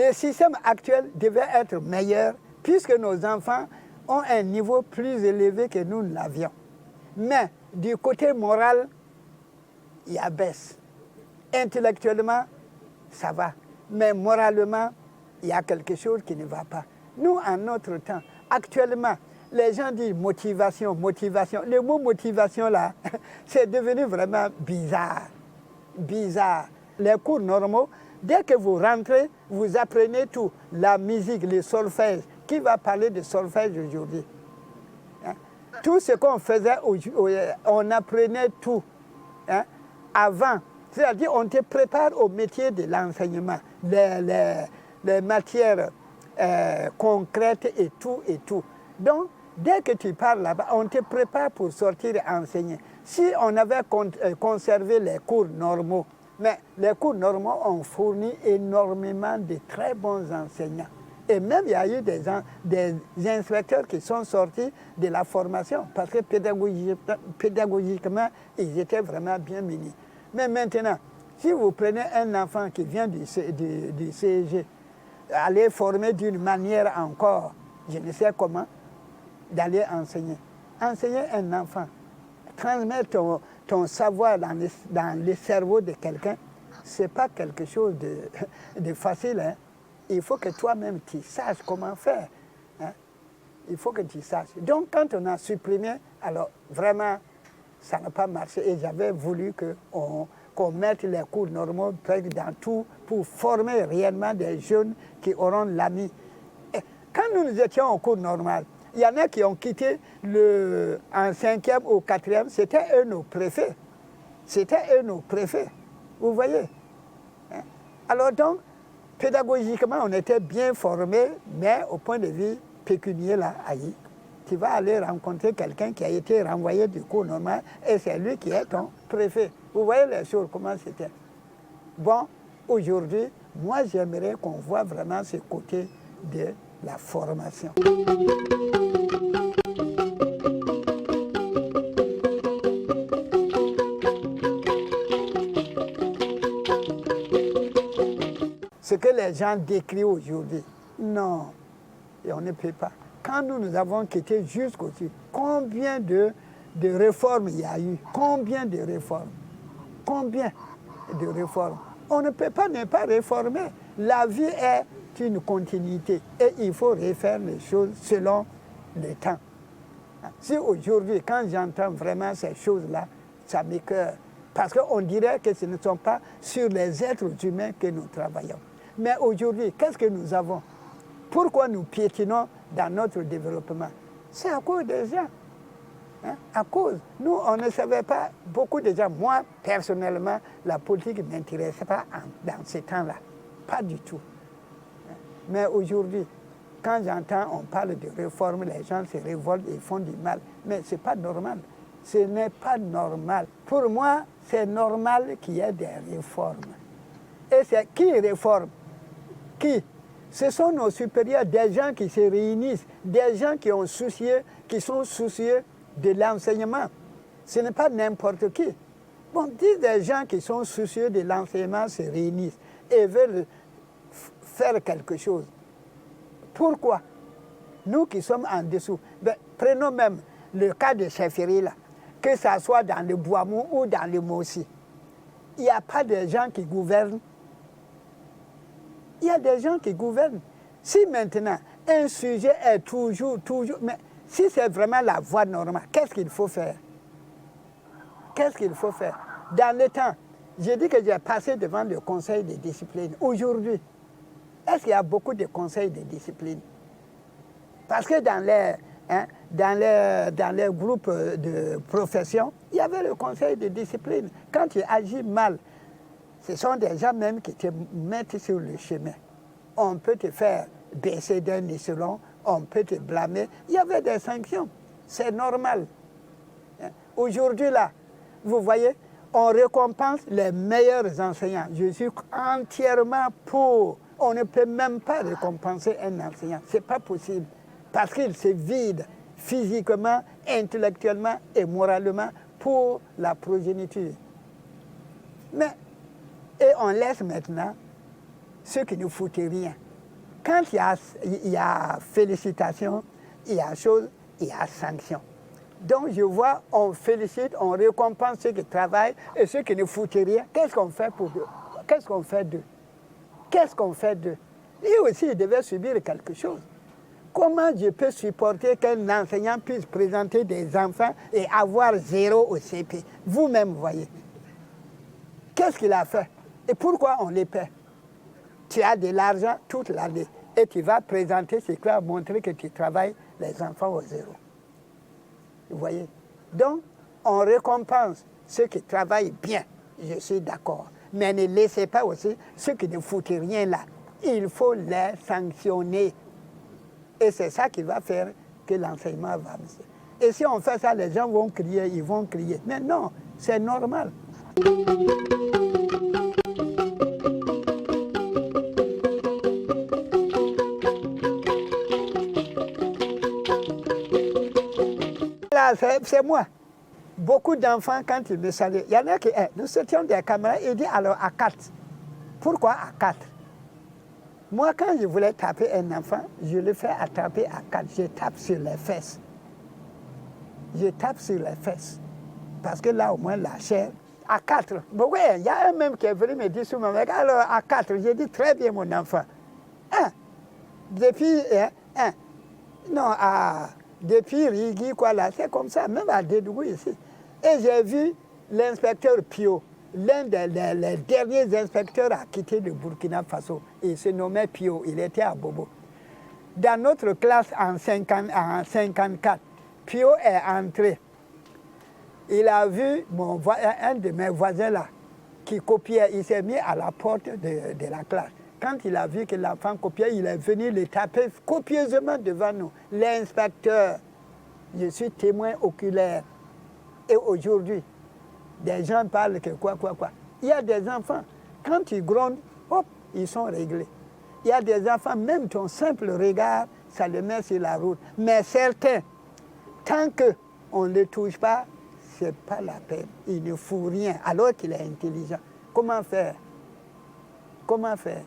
Le système actuel devait être meilleur puisque nos enfants ont un niveau plus élevé que nous l'avions. Mais du côté moral, il y a baisse. Intellectuellement, ça va. Mais moralement, il y a quelque chose qui ne va pas. Nous, en notre temps, actuellement, les gens disent motivation, motivation. Le mot motivation, là, c'est devenu vraiment bizarre. Bizarre. Les cours normaux, dès que vous rentrez, vous apprenez tout. La musique, le solfège. Qui va parler de solfège aujourd'hui? Hein? Tout ce qu'on faisait, on apprenait tout. Hein? Avant, c'est-à-dire on te prépare au métier de l'enseignement, les matières concrètes et tout et tout. Donc, dès que tu parles là-bas, on te prépare pour sortir et enseigner. Si on avait conservé les cours normaux, mais les cours normaux ont fourni énormément de très bons enseignants. Et même, il y a eu des inspecteurs qui sont sortis de la formation parce que pédagogiquement, ils étaient vraiment bien munis. Mais maintenant, si vous prenez un enfant qui vient du CEG, allez former d'une manière encore, je ne sais comment, d'aller enseigner. Enseigner un enfant, transmettre ton savoir dans le cerveau de quelqu'un, ce n'est pas quelque chose de facile. Hein? Il faut que toi-même, tu saches comment faire. Hein? Il faut que tu saches. Donc, quand on a supprimé, alors vraiment, ça n'a pas marché. Et j'avais voulu qu'on mette les cours normaux dans tout pour former réellement des jeunes qui auront l'ami. Quand nous étions au cours normal, il y en a qui ont quitté en 5e ou 4e, c'était eux nos préfets. C'était eux nos préfets. Vous voyez? Hein? Alors donc, pédagogiquement, on était bien formés, mais au point de vue pécuniaire, là, aïe, tu vas aller rencontrer quelqu'un qui a été renvoyé du cours normal et c'est lui qui est ton préfet. Vous voyez les choses, comment c'était. Bon, aujourd'hui, moi, j'aimerais qu'on voit vraiment ce côté de la formation. Ce que les gens décrivent aujourd'hui, non, et on ne peut pas. Quand nous avons quitté jusqu'au-dessus, combien de réformes il y a eu? Combien de réformes? Combien de réformes? On ne peut pas ne pas réformer. La vie est une continuité et il faut refaire les choses selon le temps. Si aujourd'hui, quand j'entends vraiment ces choses-là, ça m'écoeure. Parce qu'on dirait que ce ne sont pas sur les êtres humains que nous travaillons. Mais aujourd'hui, qu'est-ce que nous avons? Pourquoi nous piétinons dans notre développement? C'est à cause des gens. Hein? À cause. Nous, on ne savait pas, beaucoup de gens, moi, personnellement, la politique ne m'intéressait pas dans ces temps-là. Pas du tout. Mais aujourd'hui, quand j'entends, on parle de réforme, les gens se révoltent et font du mal. Mais ce n'est pas normal. Ce n'est pas normal. Pour moi, c'est normal qu'il y ait des réformes. Et c'est qui réforme? Qui? Ce sont nos supérieurs, des gens qui se réunissent, des gens qui sont soucieux de l'enseignement. Ce n'est pas n'importe qui. Bon, dis des gens qui sont soucieux de l'enseignement se réunissent et veulent faire quelque chose. Pourquoi? Nous qui sommes en dessous, prenons même le cas de Chefferie là, que ce soit dans le Boamou ou dans le Mossi. Il n'y a pas de gens qui gouvernent. Il y a des gens qui gouvernent. Si maintenant, un sujet est toujours, mais si c'est vraiment la voie normale, qu'est-ce qu'il faut faire? Qu'est-ce qu'il faut faire? Dans le temps, j'ai dit que j'ai passé devant le conseil de discipline. Aujourd'hui, est-ce qu'il y a beaucoup de conseils de discipline? Parce que dans les groupes de profession, il y avait le conseil de discipline. Quand tu agis mal, ce sont des gens même qui te mettent sur le chemin. On peut te faire baisser d'un échelon, on peut te blâmer. Il y avait des sanctions. C'est normal. Aujourd'hui, là, vous voyez, on récompense les meilleurs enseignants. Je suis entièrement pour. On ne peut même pas récompenser un enseignant. Ce n'est pas possible. Parce qu'il se vide physiquement, intellectuellement et moralement pour la progéniture. Mais, et on laisse maintenant ceux qui ne foutent rien. quand il y a félicitations, il y a chose, il y a sanction. Donc je vois, on félicite, on récompense ceux qui travaillent et ceux qui ne foutent rien. Qu'est-ce qu'on fait pour eux? Qu'est-ce qu'on fait d'eux? Qu'est-ce qu'on fait d'eux? Lui aussi, il devait subir quelque chose. Comment je peux supporter qu'un enseignant puisse présenter des enfants et avoir 0 au CP? Vous-même, voyez. Qu'est-ce qu'il a fait? Et pourquoi on les paie? Tu as de l'argent toute l'année et tu vas présenter ce qui va montrer que tu travailles les enfants au 0. Vous voyez? Donc, on récompense ceux qui travaillent bien, je suis d'accord. Mais ne laissez pas aussi ceux qui ne foutent rien là. Il faut les sanctionner. Et c'est ça qui va faire que l'enseignement va avancer. Et si on fait ça, les gens vont crier, ils vont crier. Mais non, c'est normal. Là, c'est moi. Beaucoup d'enfants, quand ils me saluent, il y en a qui, nous étions des camarades, ils disent alors à 4. Pourquoi à 4? Moi, quand je voulais taper un enfant, je le fais attraper à 4. Je tape sur les fesses. Je tape sur les fesses. Parce que là, au moins, la chair, à 4. Bon, oui, il y a un même qui est venu me dire sur mon mec, alors à 4, j'ai dit très bien, mon enfant. Depuis, non, depuis Rigui, quoi, là, c'est comme ça, même à Dédougou ici. Et j'ai vu l'inspecteur Pio, l'un des derniers inspecteurs à quitter le Burkina Faso. Il se nommait Pio, il était à Bobo. Dans notre classe en 54, Pio est entré. Il a vu un de mes voisins là, qui copiait, il s'est mis à la porte de la classe. Quand il a vu que l'enfant copiait, il est venu le taper copieusement devant nous. L'inspecteur, je suis témoin oculaire. Et aujourd'hui, des gens parlent que quoi. Il y a des enfants, quand ils grondent, hop, ils sont réglés. Il y a des enfants, même ton simple regard, ça les met sur la route. Mais certains, tant qu'on ne les touche pas, ce n'est pas la peine. Il ne fout rien, alors qu'il est intelligent. Comment faire? Comment faire?